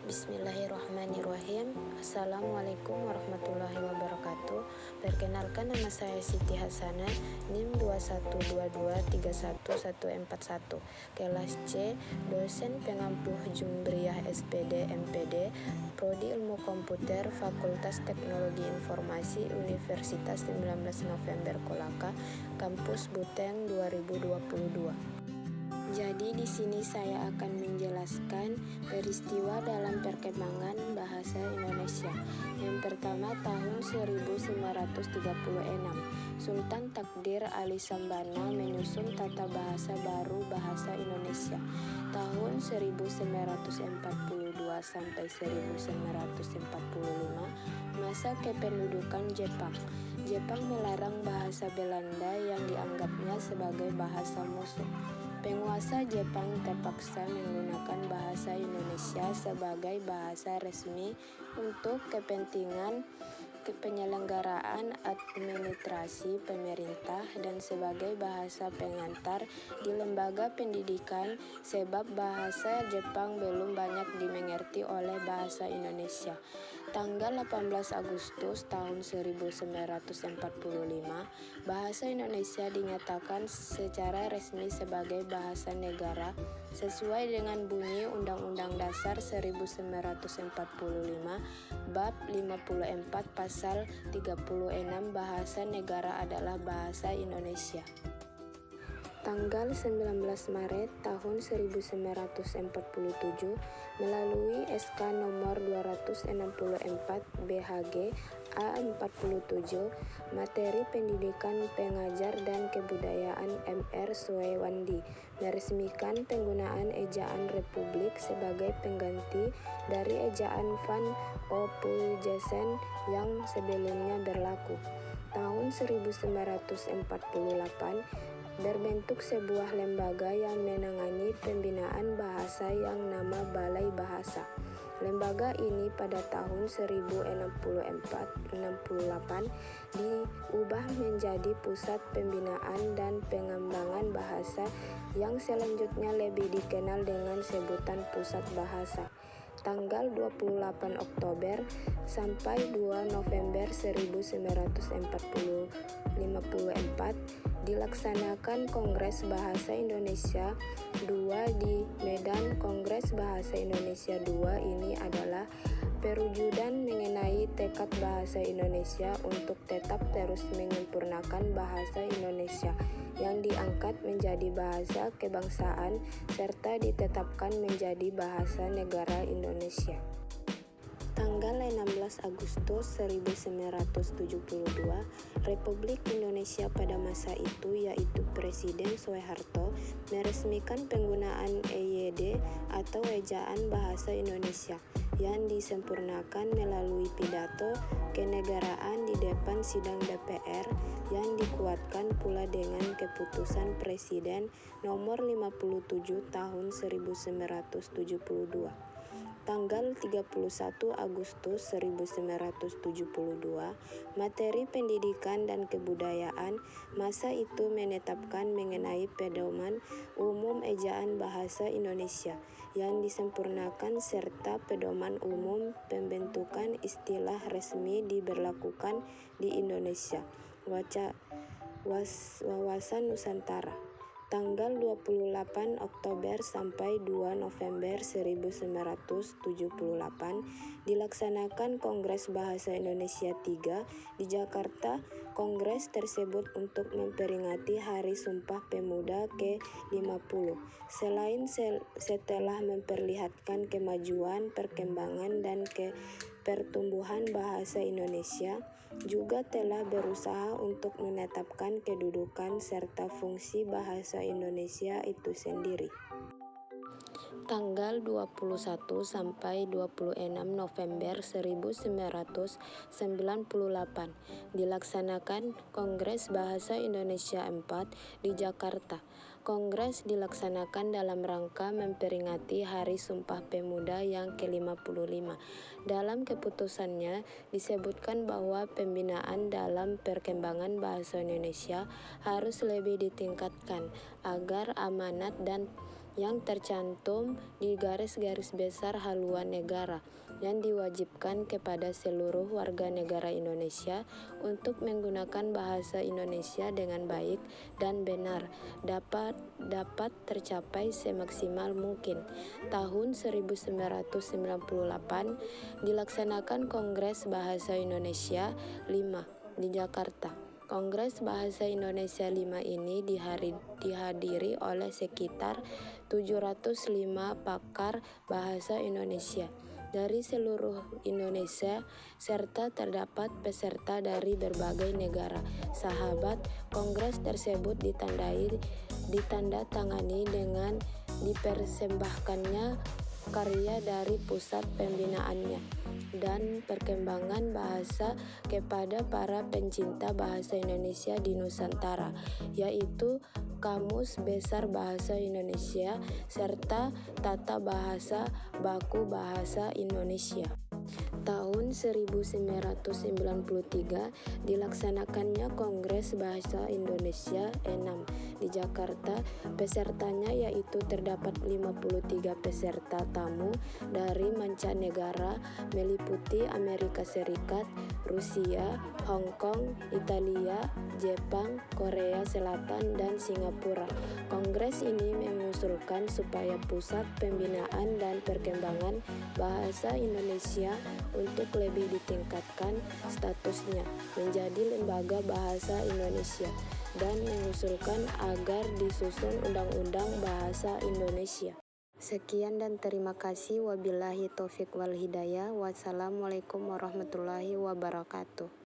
Bismillahirrahmanirrahim. Assalamualaikum warahmatullahi wabarakatuh. Perkenalkan, nama saya Siti Hasanah, NIM 212231141, kelas C, dosen pengampuh Jumbriyah SPD MPD, Prodi Ilmu Komputer, Fakultas Teknologi Informasi, Universitas 19 November Kolaka, Kampus Buteng 2022. Jadi di sini saya akan menjelaskan peristiwa dalam perkembangan bahasa Indonesia. Yang pertama, tahun 1936, Sultan Takdir Ali Sambana menyusun tata bahasa baru bahasa Indonesia. Tahun 1942 sampai 1945, masa kependudukan Jepang. Jepang melarang bahasa Belanda yang dianggapnya sebagai bahasa musuh. Penguasa Jepang terpaksa menggunakan bahasa Indonesia sebagai bahasa resmi untuk kepentingan penyelenggaraan administrasi pemerintah dan sebagai bahasa pengantar di lembaga pendidikan, sebab bahasa Jepang belum banyak dimengerti oleh bahasa Indonesia. Tanggal 18 Agustus tahun 1945, bahasa Indonesia dinyatakan secara resmi sebagai bahasa negara sesuai dengan bunyi Undang-Undang Dasar 1945 Bab 54 Pasal 36, bahasa negara adalah bahasa Indonesia. Tanggal 19 Maret tahun 1947, melalui SK nomor 264 BHG A47, materi pendidikan pengajar dan kebudayaan Mr. Suewandi meresmikan penggunaan ejaan Republik sebagai pengganti dari ejaan Van Ophuijsen yang sebelumnya berlaku. Tahun 1948, berbentuk sebuah lembaga yang menangani pembinaan bahasa yang nama Balai Bahasa. Lembaga ini pada tahun 1968 diubah menjadi Pusat Pembinaan dan Pengembangan Bahasa yang selanjutnya lebih dikenal dengan sebutan Pusat Bahasa. Tanggal 28 Oktober sampai 2 November 1954 dilaksanakan Kongres Bahasa Indonesia II di Medan. Kongres Bahasa Indonesia II ini adalah perwujudan mengenai tekad bahasa Indonesia untuk tetap terus menyempurnakan bahasa Indonesia yang diangkat menjadi bahasa kebangsaan serta ditetapkan menjadi bahasa negara Indonesia. Tanggal 16 Agustus 1972, Republik Indonesia pada masa itu, yaitu Presiden Soeharto, meresmikan penggunaan EYD atau Ejaan Bahasa Indonesia yang disempurnakan melalui pidato kenegaraan di depan sidang DPR yang dikuatkan pula dengan keputusan Presiden nomor 57 tahun 1972. Tanggal 31 Agustus 1972, materi pendidikan dan kebudayaan masa itu menetapkan mengenai pedoman umum ejaan bahasa Indonesia yang disempurnakan serta pedoman umum pembentukan istilah resmi diberlakukan di Indonesia. Wawasan Nusantara. Tanggal 28 Oktober sampai 2 November 1978 dilaksanakan Kongres Bahasa Indonesia III di Jakarta. Kongres tersebut untuk memperingati Hari Sumpah Pemuda ke-50. Setelah memperlihatkan kemajuan, perkembangan, dan pertumbuhan bahasa Indonesia, juga telah berusaha untuk menetapkan kedudukan serta fungsi bahasa Indonesia itu sendiri. Tanggal 21 sampai 26 November 1998 dilaksanakan Kongres Bahasa Indonesia IV di Jakarta. Kongres dilaksanakan dalam rangka memperingati Hari Sumpah Pemuda yang ke-55. Dalam keputusannya disebutkan bahwa pembinaan dalam perkembangan bahasa Indonesia harus lebih ditingkatkan agar amanat dan yang tercantum di garis-garis besar haluan negara yang diwajibkan kepada seluruh warga negara Indonesia untuk menggunakan bahasa Indonesia dengan baik dan benar dapat tercapai semaksimal mungkin. Tahun 1998 dilaksanakan Kongres Bahasa Indonesia 5 di Jakarta. Kongres Bahasa Indonesia 5 ini dihadiri oleh sekitar 705 pakar bahasa Indonesia dari seluruh Indonesia serta terdapat peserta dari berbagai negara. Sahabat, kongres tersebut ditandatangani dengan dipersembahkannya karya dari pusat pembinaannya dan perkembangan bahasa kepada para pencinta bahasa Indonesia di Nusantara, yaitu Kamus Besar Bahasa Indonesia serta Tata Bahasa Baku Bahasa Indonesia. Tahun 1993 dilaksanakannya Kongres Bahasa Indonesia 6 di Jakarta. Pesertanya yaitu terdapat 53 peserta tamu dari mancanegara meliputi Amerika Serikat, Rusia, Hong Kong, Italia, Jepang, Korea Selatan, dan Singapura. Kongres ini mengusulkan supaya Pusat Pembinaan dan Perkembangan Bahasa Indonesia untuk lebih ditingkatkan statusnya menjadi Lembaga Bahasa Indonesia dan mengusulkan agar disusun Undang-Undang Bahasa Indonesia. Sekian dan terima kasih. Wabillahi taufik wal hidayah. Wassalamualaikum warahmatullahi wabarakatuh.